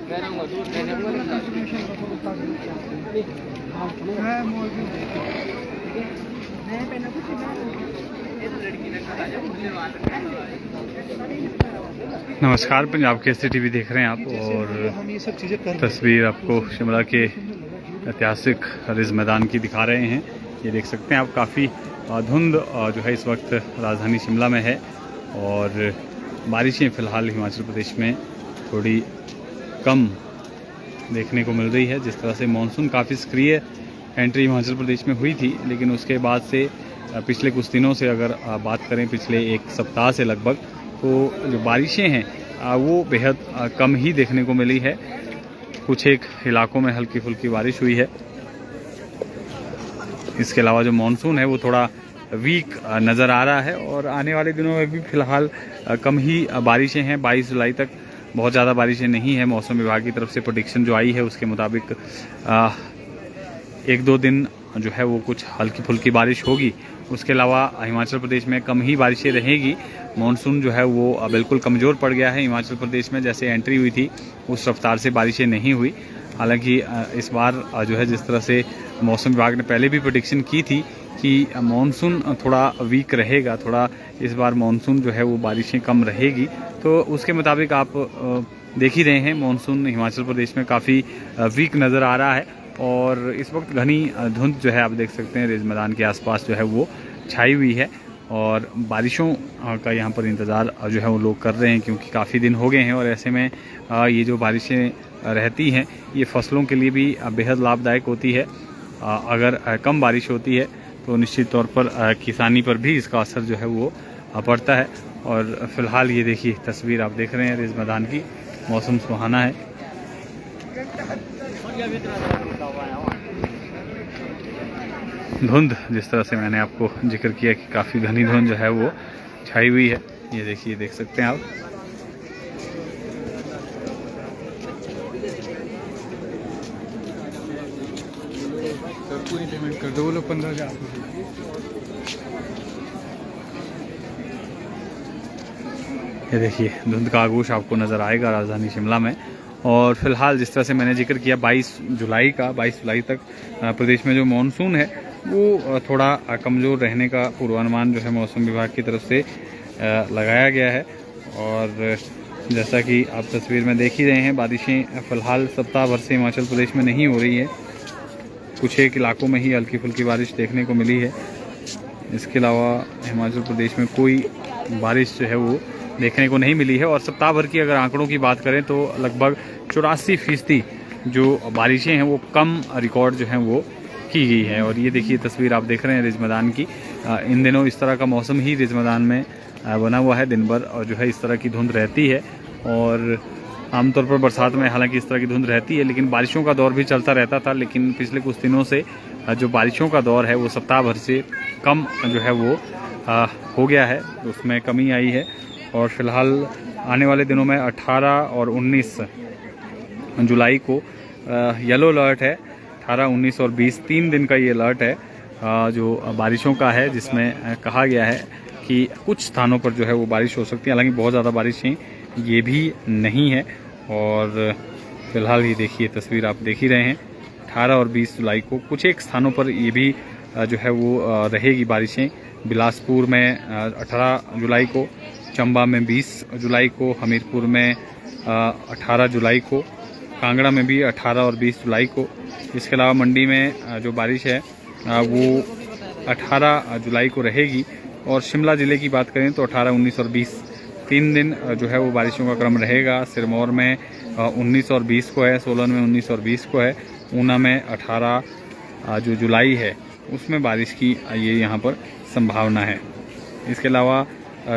नमस्कार, पंजाब केसरी टीवी देख रहे हैं आप और तस्वीर आपको शिमला के ऐतिहासिक रिज मैदान की दिखा रहे हैं। ये देख सकते हैं आप, काफ़ी धुंध जो है इस वक्त राजधानी शिमला में है और बारिशें फ़िलहाल हिमाचल प्रदेश में थोड़ी कम देखने को मिल रही है। जिस तरह से मानसून काफ़ी सक्रिय एंट्री हिमाचल प्रदेश में हुई थी, लेकिन उसके बाद से पिछले कुछ दिनों से अगर बात करें, पिछले एक सप्ताह से लगभग, तो जो बारिशें हैं वो बेहद कम ही देखने को मिली है। कुछ एक इलाकों में हल्की फुल्की बारिश हुई है। इसके अलावा जो मानसून है वो थोड़ा वीक नज़र आ रहा है और आने वाले दिनों में भी फ़िलहाल कम ही बारिशें हैं। 22 जुलाई तक बहुत ज़्यादा बारिशें नहीं है। मौसम विभाग की तरफ से प्रेडिक्शन जो आई है उसके मुताबिक 1-2 दिन जो है वो कुछ हल्की फुल्की बारिश होगी। उसके अलावा हिमाचल प्रदेश में कम ही बारिशें रहेगी। मानसून जो है वो बिल्कुल कमज़ोर पड़ गया है। हिमाचल प्रदेश में जैसे एंट्री हुई थी उस रफ्तार से बारिशें नहीं हुई। हालांकि इस बार जो है जिस तरह से मौसम विभाग ने पहले भी प्रेडिक्शन की थी कि मानसून थोड़ा वीक रहेगा, थोड़ा इस बार मानसून जो है वो बारिशें कम रहेगी, तो उसके मुताबिक आप देख ही रहे हैं मानसून हिमाचल प्रदेश में काफ़ी वीक नज़र आ रहा है। और इस वक्त घनी धुंध जो है आप देख सकते हैं रिज मैदान के आसपास जो है वो छाई हुई है और बारिशों का यहाँ पर इंतज़ार जो है वो लोग कर रहे हैं, क्योंकि काफ़ी दिन हो गए हैं। और ऐसे में ये जो बारिशें रहती हैं ये फसलों के लिए भी बेहद लाभदायक होती है। अगर कम बारिश होती है तो निश्चित तौर पर किसानी पर भी इसका असर जो है वो पड़ता है। और फिलहाल ये देखिए तस्वीर आप देख रहे हैं रिज मैदान की, मौसम सुहाना है। धुंध जिस तरह से मैंने आपको जिक्र किया कि काफ़ी घनी धुंध जो है वो छाई हुई है, ये देखिए, देख सकते हैं आप। पूरी पेमेंट कर दो, वो लोग 15,000। ये देखिए धुंध का आगोश आपको नज़र आएगा राजधानी शिमला में। और फिलहाल जिस तरह से मैंने जिक्र किया 22 जुलाई तक प्रदेश में जो मानसून है वो थोड़ा कमज़ोर रहने का पूर्वानुमान जो है मौसम विभाग की तरफ से लगाया गया है। और जैसा कि आप तस्वीर में देख ही रहे हैं, बारिशें फ़िलहाल सप्ताह भर से हिमाचल प्रदेश में नहीं हो रही है। कुछ एक इलाकों में ही हल्की फुल्की बारिश देखने को मिली है। इसके अलावा हिमाचल प्रदेश में कोई बारिश जो है वो देखने को नहीं मिली है। और सप्ताह भर की अगर आंकड़ों की बात करें तो लगभग 84% जो बारिशें हैं वो कम रिकॉर्ड जो हैं वो की गई है। और ये देखिए तस्वीर आप देख रहे हैं रिज मैदान की। इन दिनों इस तरह का मौसम ही रिज मैदान में बना हुआ है दिन भर, और जो है इस तरह की धुंध रहती है। और आमतौर पर बरसात में हालांकि इस तरह की धुंध रहती है, लेकिन बारिशों का दौर भी चलता रहता था। लेकिन पिछले कुछ दिनों से जो बारिशों का दौर है वो सप्ताह भर से कम जो है वो हो गया है, उसमें कमी आई है। और फिलहाल आने वाले दिनों में 18 और 19 जुलाई को येलो अलर्ट है। 18, 19 और 20 3 दिन का ये अलर्ट है जो बारिशों का है, जिसमें कहा गया है कि कुछ स्थानों पर जो है वो बारिश हो सकती है। हालांकि बहुत ज़्यादा बारिशें ये भी नहीं है। और फिलहाल ये देखिए तस्वीर आप देख ही रहे हैं, 18 और 20 जुलाई को कुछ एक स्थानों पर ये भी जो है वो रहेगी बारिशें। बिलासपुर में 18 जुलाई को, चंबा में 20 जुलाई को, हमीरपुर में 18 जुलाई को, कांगड़ा में भी 18 और 20 जुलाई को। इसके अलावा मंडी में जो बारिश है वो 18 जुलाई को रहेगी। और शिमला ज़िले की बात करें तो 18, 19 और 20 3 दिन जो है वो बारिशों का क्रम रहेगा। सिरमौर में 19 और 20 को है, सोलन में 19 और 20 को है, ऊना में 18 जो जुलाई है उसमें बारिश की ये यहाँ पर संभावना है। इसके अलावा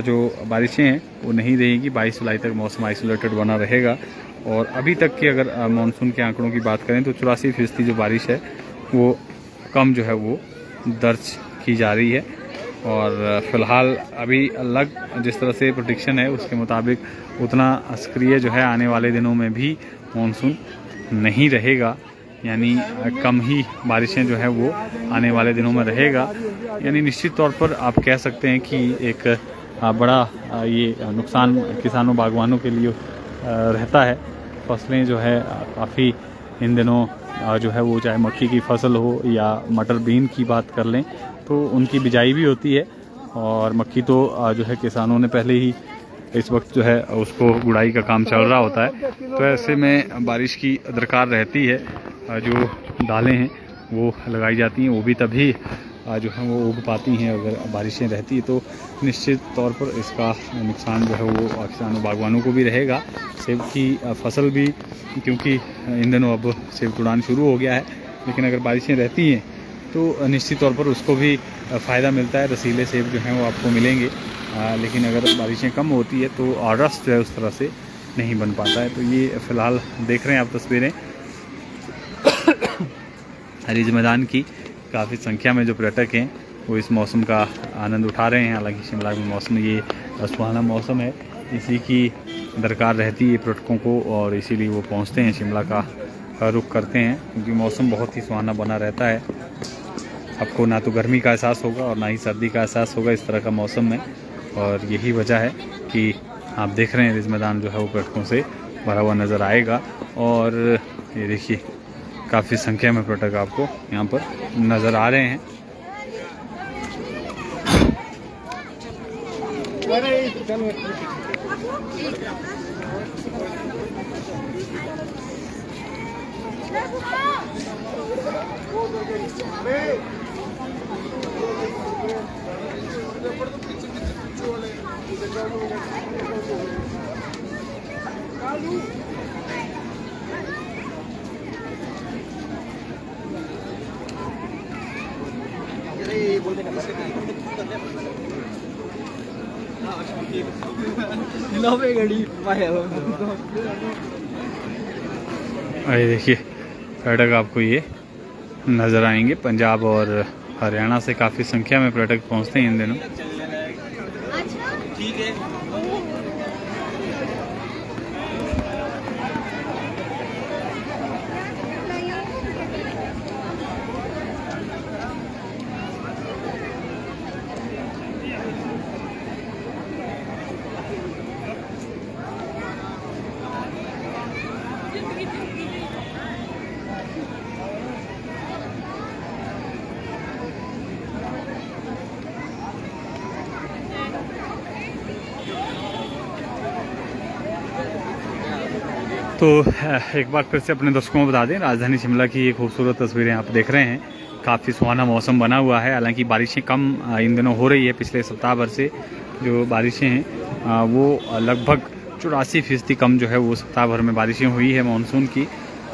जो बारिशें हैं वो नहीं रहेगी। 22 जुलाई तक मौसम आइसोलेटेड बना रहेगा। और अभी तक की अगर मानसून के आंकड़ों की बात करें तो 84% जो बारिश है वो कम जो है वो दर्ज की जा रही है। और फिलहाल अभी अलग जिस तरह से प्रेडिक्शन है उसके मुताबिक उतना सक्रिय जो है आने वाले दिनों में भी मानसून नहीं रहेगा, यानी कम ही बारिशें जो है वो आने वाले दिनों में रहेगा। यानी निश्चित तौर पर आप कह सकते हैं कि एक बड़ा ये नुकसान किसानों बागवानों के लिए रहता है। फसलें जो है काफ़ी इन दिनों जो है वो, चाहे मक्की की फसल हो या मटर बीन की बात कर लें, तो उनकी बिजाई भी होती है। और मक्की तो जो है किसानों ने पहले ही इस वक्त जो है उसको गुड़ाई का काम चल रहा होता है। तो ऐसे में बारिश की दरकार रहती है। जो दालें हैं वो लगाई जाती हैं, वो भी तभी जो है वो उग पाती हैं अगर बारिशें रहती है। तो निश्चित तौर पर इसका नुकसान जो है वो किसानों बागवानों को भी रहेगा। सेब की फसल भी, क्योंकि इन दिनों अब सेब तुड़ान शुरू हो गया है, लेकिन अगर बारिशें रहती हैं तो निश्चित तौर पर उसको भी फ़ायदा मिलता है। रसीले सेब जो हैं वो आपको मिलेंगे। लेकिन अगर बारिशें कम होती है तो रस जो है उस तरह से नहीं बन पाता है। तो ये फ़िलहाल देख रहे हैं आप तस्वीरें रिज मैदान की। काफ़ी संख्या में जो पर्यटक हैं वो इस मौसम का आनंद उठा रहे हैं। हालांकि शिमला में मौसम ये सुहाना मौसम है, इसी की दरकार रहती है पर्यटकों को, और इसीलिए वो पहुंचते हैं, शिमला का रुख करते हैं, क्योंकि मौसम बहुत ही सुहाना बना रहता है। आपको ना तो गर्मी का एहसास होगा और ना ही सर्दी का एहसास होगा इस तरह का मौसम में। और यही वजह है कि आप देख रहे हैं रिज मैदान जो है वो पर्यटकों से भरा हुआ नज़र आएगा। और ये देखिए काफ़ी संख्या में पर्यटक आपको यहाँ पर नज़र आ रहे हैं। अरे देखिए पर्यटक आपको ये नज़र आएंगे। पंजाब और हरियाणा से काफ़ी संख्या में पर्यटक पहुंचते हैं इन दिनों। तो एक बार फिर से अपने दर्शकों को बता दें, राजधानी शिमला की ये खूबसूरत तस्वीरें आप देख रहे हैं। काफ़ी सुहाना मौसम बना हुआ है। हालांकि बारिशें कम इन दिनों हो रही है। पिछले सप्ताह भर से जो बारिशें हैं वो लगभग 84% कम जो है वो सप्ताह भर में बारिशें हुई है मानसून की।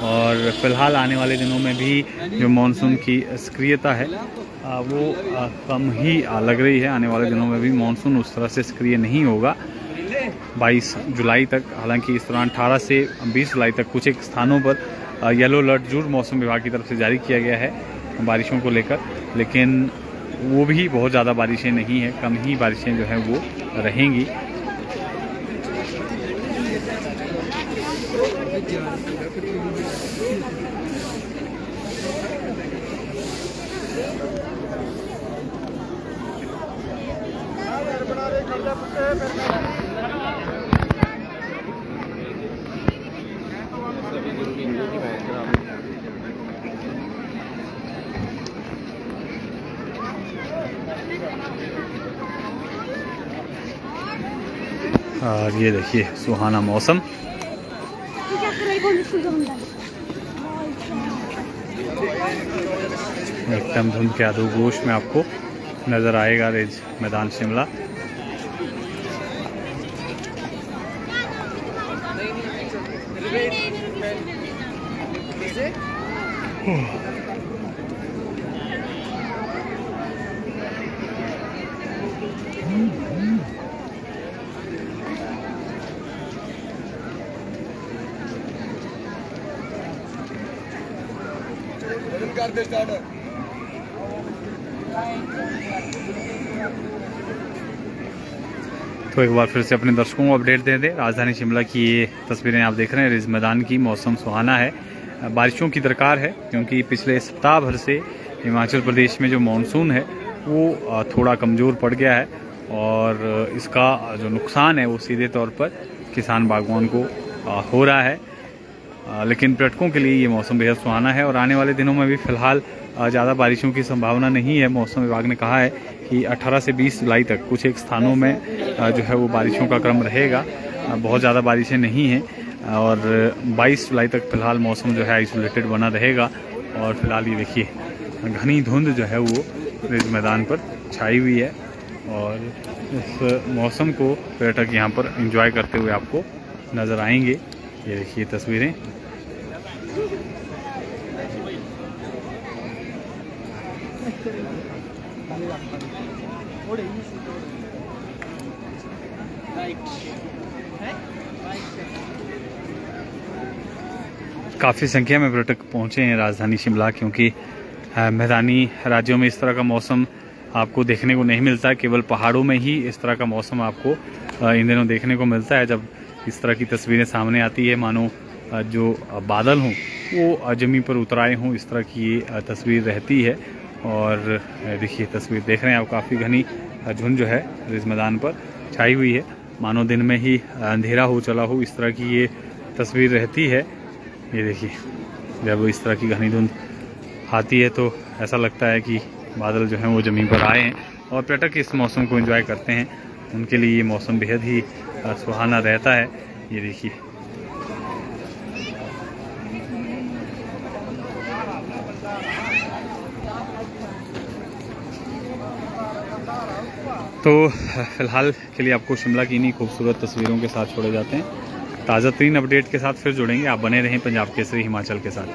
और फिलहाल आने वाले दिनों में भी जो मानसून की सक्रियता है वो कम ही लग रही है। आने वाले दिनों में भी मानसून उस तरह से सक्रिय नहीं होगा 22 जुलाई तक। हालांकि इस दौरान 18 से 20 जुलाई तक कुछ एक स्थानों पर येलो अलर्ट जरूर मौसम विभाग की तरफ से जारी किया गया है बारिशों को लेकर, लेकिन वो भी बहुत ज़्यादा बारिशें नहीं हैं, कम ही बारिशें जो हैं वो रहेंगी। और ये देखिए सुहाना मौसम। एकदम धुंध के आधोगोश में आपको नज़र आएगा रिज मैदान शिमला। तो एक बार फिर से अपने दर्शकों को अपडेट दे दें। राजधानी शिमला की ये तस्वीरें आप देख रहे हैं रिज मैदान की। मौसम सुहाना है, बारिशों की दरकार है, क्योंकि पिछले सप्ताह भर से हिमाचल प्रदेश में जो मानसून है वो थोड़ा कमज़ोर पड़ गया है। और इसका जो नुकसान है वो सीधे तौर पर किसान बागवान को हो रहा है। लेकिन पर्यटकों के लिए ये मौसम बेहद सुहाना है और आने वाले दिनों में भी फ़िलहाल ज़्यादा बारिशों की संभावना नहीं है। मौसम विभाग ने कहा है कि 18 से 20 जुलाई तक कुछ एक स्थानों में जो है वो बारिशों का क्रम रहेगा। बहुत ज़्यादा बारिशें नहीं हैं और 22 जुलाई तक फ़िलहाल मौसम जो है आइसोलेटेड बना रहेगा। और फिलहाल ये देखिए घनी धुंध जो है वो रिज मैदान पर छाई हुई है और इस मौसम को पर्यटक यहाँ पर एंजॉय करते हुए आपको नज़र आएंगे। ये देखिए तस्वीरें। काफ़ी संख्या में पर्यटक पहुँचे हैं राजधानी शिमला, क्योंकि मैदानी राज्यों में इस तरह का मौसम आपको देखने को नहीं मिलता है। केवल पहाड़ों में ही इस तरह का मौसम आपको इन दिनों देखने को मिलता है। जब इस तरह की तस्वीरें सामने आती है मानो जो बादल हों वो ज़मीन पर उतर आए हों, इस तरह की ये तस्वीर रहती है। और देखिए तस्वीर देख रहे हैं आप, काफ़ी घनी झुंड जो है रिज मैदान पर छाई हुई है, मानो दिन में ही अंधेरा हो चला हो, इस तरह की ये तस्वीर रहती है। ये देखिए जब इस तरह की घनी धुंध आती है तो ऐसा लगता है कि बादल जो हैं वो ज़मीन पर आए हैं और पर्यटक इस मौसम को एंजॉय करते हैं। उनके लिए ये मौसम बेहद ही सुहाना रहता है। ये देखिए तो फिलहाल के लिए आपको शिमला की इन्हीं खूबसूरत तस्वीरों के साथ छोड़े जाते हैं। ताज़ा तरीन अपडेट के साथ फिर जुड़ेंगे। आप बने रहें पंजाब केसरी हिमाचल के साथ।